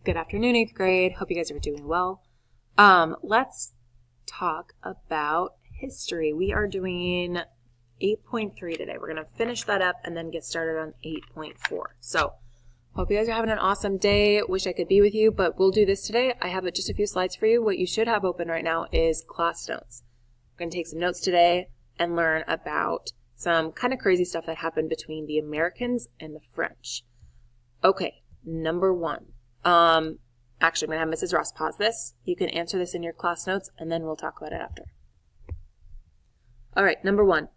Good afternoon, 8th grade. Hope you guys are doing well. Let's talk about history. We are doing 8.3 today. We're going to finish that up and then get started on 8.4. So, hope you guys are having an awesome day. Wish I could be with you, but we'll do this today. I have just a few slides for you. What you should have open right now is class notes. We're going to take some notes today and learn about some kind of crazy stuff that happened between the Americans and the French. Okay, number one. Actually, I'm going to have Mrs. Ross pause this. You can answer this in your class notes, and then we'll talk about it after. All right, number one.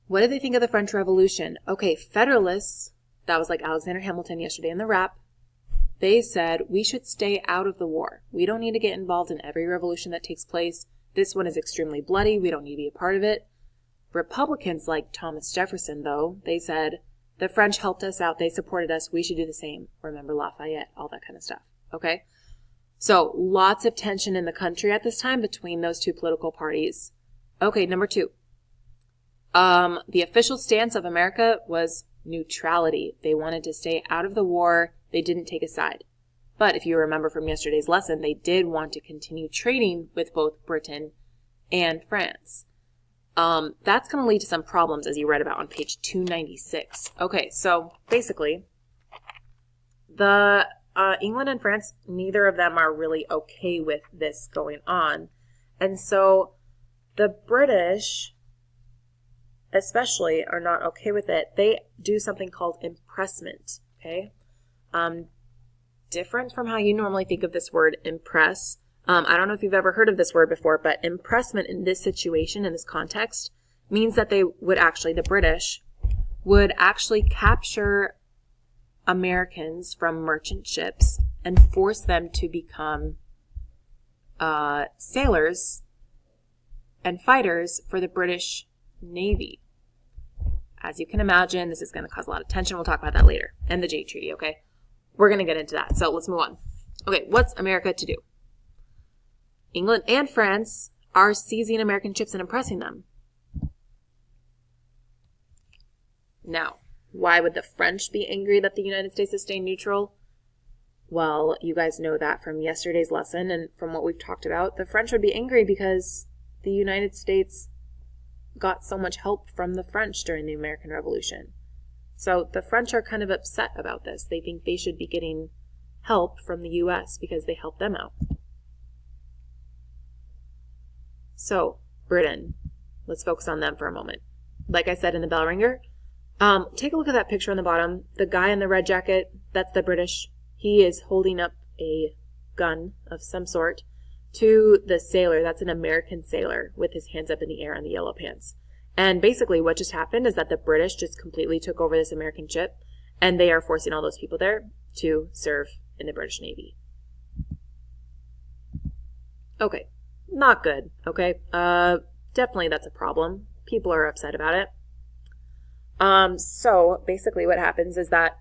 What did they think of the French Revolution? Okay, Federalists, that was like Alexander Hamilton yesterday in the rap, they said we should stay out of the war. We don't need to get involved in every revolution that takes place. This one is extremely bloody. We don't need to be a part of it. Republicans like Thomas Jefferson, though, they said, the French helped us out. They supported us. We should do the same. Remember Lafayette, all that kind of stuff. Okay? So, lots of tension in the country at this time between those two political parties. Okay, number two. The official stance of America was neutrality. They wanted to stay out of the war. They didn't take a side. But if you remember from yesterday's lesson, they did want to continue trading with both Britain and France. That's going to lead to some problems, as you read about on page 296. Okay, so basically, the England and France, neither of them are really okay with this going on. And so the British, especially, are not okay with it. They do something called impressment, okay? Different from how you normally think of this word impress. I don't know if you've ever heard of this word before, but impressment in this situation, in this context, means that they would actually, the British, would actually capture Americans from merchant ships and force them to become sailors and fighters for the British Navy. As you can imagine, this is going to cause a lot of tension. We'll talk about that later. And the Jade Treaty, okay? We're going to get into that. So let's move on. Okay, what's America to do? England and France are seizing American ships and impressing them. Now, why would the French be angry that the United States is staying neutral? Well, you guys know that from yesterday's lesson and from what we've talked about. The French would be angry because the United States got so much help from the French during the American Revolution. So the French are kind of upset about this. They think they should be getting help from the U.S. because they helped them out. So, Britain. Let's focus on them for a moment. Like I said in the bell ringer, take a look at that picture on the bottom. The guy in the red jacket, that's the British. He is holding up a gun of some sort to the sailor. That's an American sailor with his hands up in the air on the yellow pants. And basically what just happened is that the British just completely took over this American ship, and they are forcing all those people there to serve in the British Navy. Okay. Not good, okay? Definitely that's a problem. People are upset about it. So basically what happens is that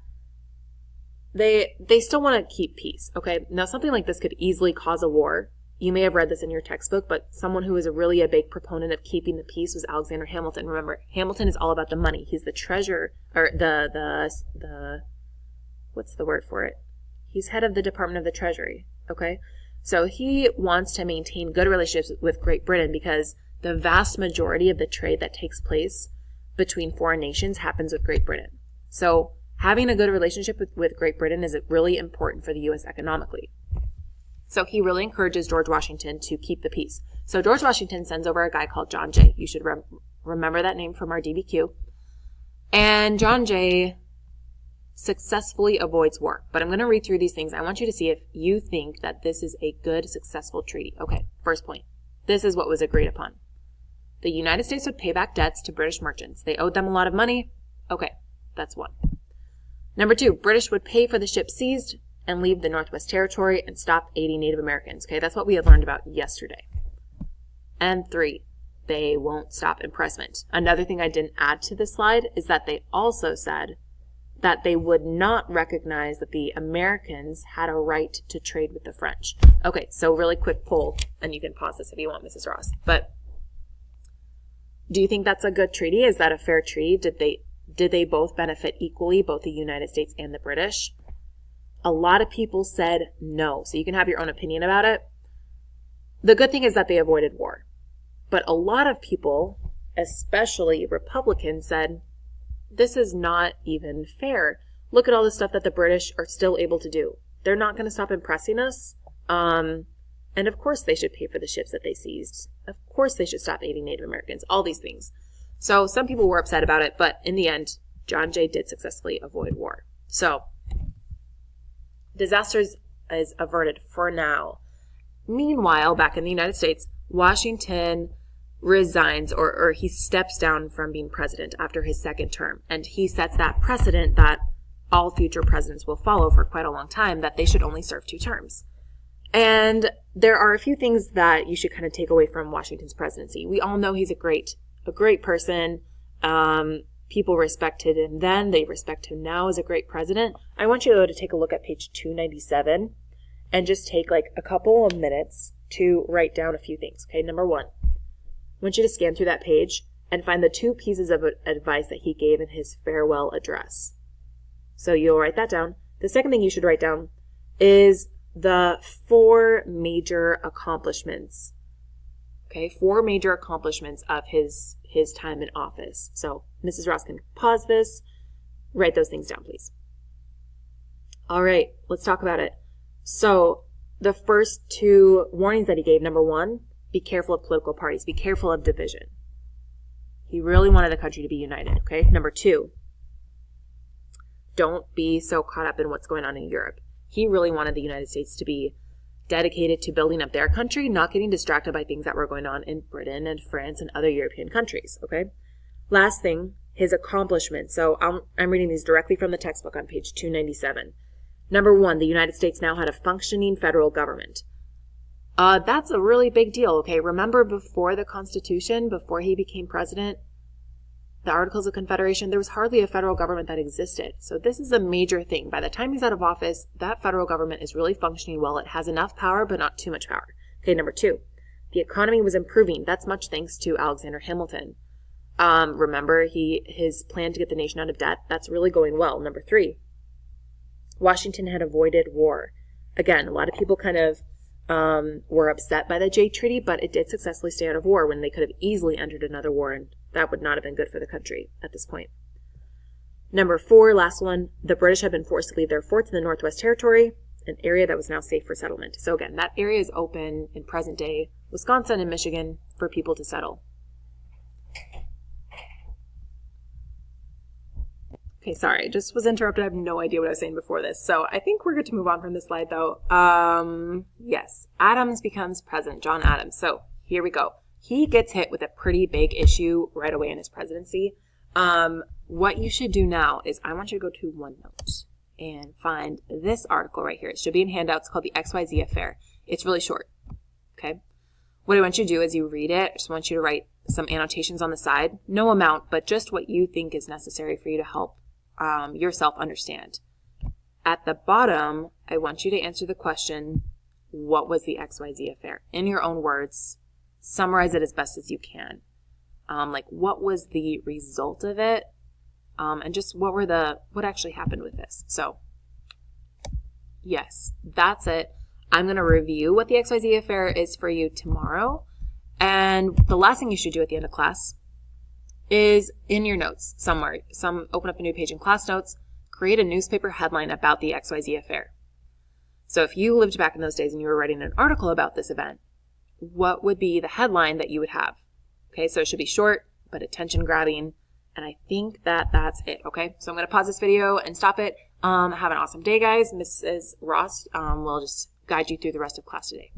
they still want to keep peace, okay? Now something like this could easily cause a war. You may have read this in your textbook, but someone who was really a big proponent of keeping the peace was Alexander Hamilton. Remember, Hamilton is all about the money. He's the treasurer, or the what's the word for it? He's head of the Department of the Treasury, okay? So he wants to maintain good relationships with Great Britain because the vast majority of the trade that takes place between foreign nations happens with Great Britain. So having a good relationship with Great Britain is really important for the U.S. economically. So he really encourages George Washington to keep the peace. So George Washington sends over a guy called John Jay. You should remember that name from our DBQ. And John Jay successfully avoids war. But I'm going to read through these things. I want you to see if you think that this is a good, successful treaty. Okay, first point. This is what was agreed upon. The United States would pay back debts to British merchants. They owed them a lot of money. Okay, that's one. Number two, British would pay for the ships seized and leave the Northwest Territory and stop aiding Native Americans. Okay, that's what we had learned about yesterday. And three, they won't stop impressment. Another thing I didn't add to this slide is that they also said that they would not recognize that the Americans had a right to trade with the French. Okay, so really quick poll, and you can pause this if you want, Mrs. Ross. But do you think that's a good treaty? Is that a fair treaty? Did they both benefit equally, both the United States and the British? A lot of people said no. So you can have your own opinion about it. The good thing is that they avoided war. But a lot of people, especially Republicans, said, this is not even fair. Look at all the stuff that the British are still able to do. They're not going to stop impressing us. And of course they should pay for the ships that they seized. Of course they should stop aiding Native Americans. All these things. So some people were upset about it, but in the end, John Jay did successfully avoid war. So disaster is averted for now. Meanwhile, back in the United States, Washington resigns or he steps down from being president after his second term. And he sets that precedent that all future presidents will follow for quite a long time, that they should only serve 2 terms. And there are a few things that you should kind of take away from Washington's presidency. We all know he's a great person. People respected him then. They respect him now as a great president. I want you to take a look at page 297 and just take like a couple of minutes to write down a few things. Okay, number 1. I want you to scan through that page and find the 2 pieces of advice that he gave in his farewell address. So you'll write that down. The second thing you should write down is the 4 major accomplishments. Okay, 4 major accomplishments of his time in office. So Mrs. Ross can pause this. Write those things down, please. All right, let's talk about it. So the first 2 warnings that he gave, number 1, be careful of political parties. Be careful of division. He really wanted the country to be united, okay? Number 2, don't be so caught up in what's going on in Europe. He really wanted the United States to be dedicated to building up their country, not getting distracted by things that were going on in Britain and France and other European countries, okay? Last thing, his accomplishments. So I'm reading these directly from the textbook on page 297. Number 1, the United States now had a functioning federal government. That's a really big deal, okay? Remember before the Constitution, before he became president, the Articles of Confederation, there was hardly a federal government that existed. So this is a major thing. By the time he's out of office, that federal government is really functioning well. It has enough power, but not too much power. Okay, number 2, the economy was improving. That's much thanks to Alexander Hamilton. Remember his plan to get the nation out of debt? That's really going well. Number 3, Washington had avoided war. Again, a lot of people kind of were upset by the Jay Treaty, but it did successfully stay out of war when they could have easily entered another war, and that would not have been good for the country at this point. Number 4, last one, the British had been forced to leave their forts in the Northwest Territory, an area that was now safe for settlement. So again, that area is open in present-day Wisconsin and Michigan for people to settle. Okay, sorry, I just was interrupted. I have no idea what I was saying before this. So I think we're good to move on from this slide, though. Yes, Adams becomes president, John Adams. So here we go. He gets hit with a pretty big issue right away in his presidency. What you should do now is I want you to go to OneNote and find this article right here. It should be in handouts, called the XYZ Affair. It's really short, okay? What I want you to do is you read it. I just want you to write some annotations on the side. No amount, but just what you think is necessary for you to help yourself understand. At the bottom, I want you to answer the question, what was the XYZ affair? In your own words, summarize it as best as you can. Like what was the result of it? And just what actually happened with this. So yes, that's it. I'm going to review what the XYZ affair is for you tomorrow. And the last thing you should do at the end of class is in your notes somewhere, open up a new page in class notes, create a newspaper headline about the XYZ affair. So if you lived back in those days and you were writing an article about this event, what would be the headline that you would have? Okay, so it should be short, but attention grabbing. And I think that's it, okay? So I'm going to pause this video and stop it. Have an awesome day, guys. Mrs. Ross will just guide you through the rest of class today.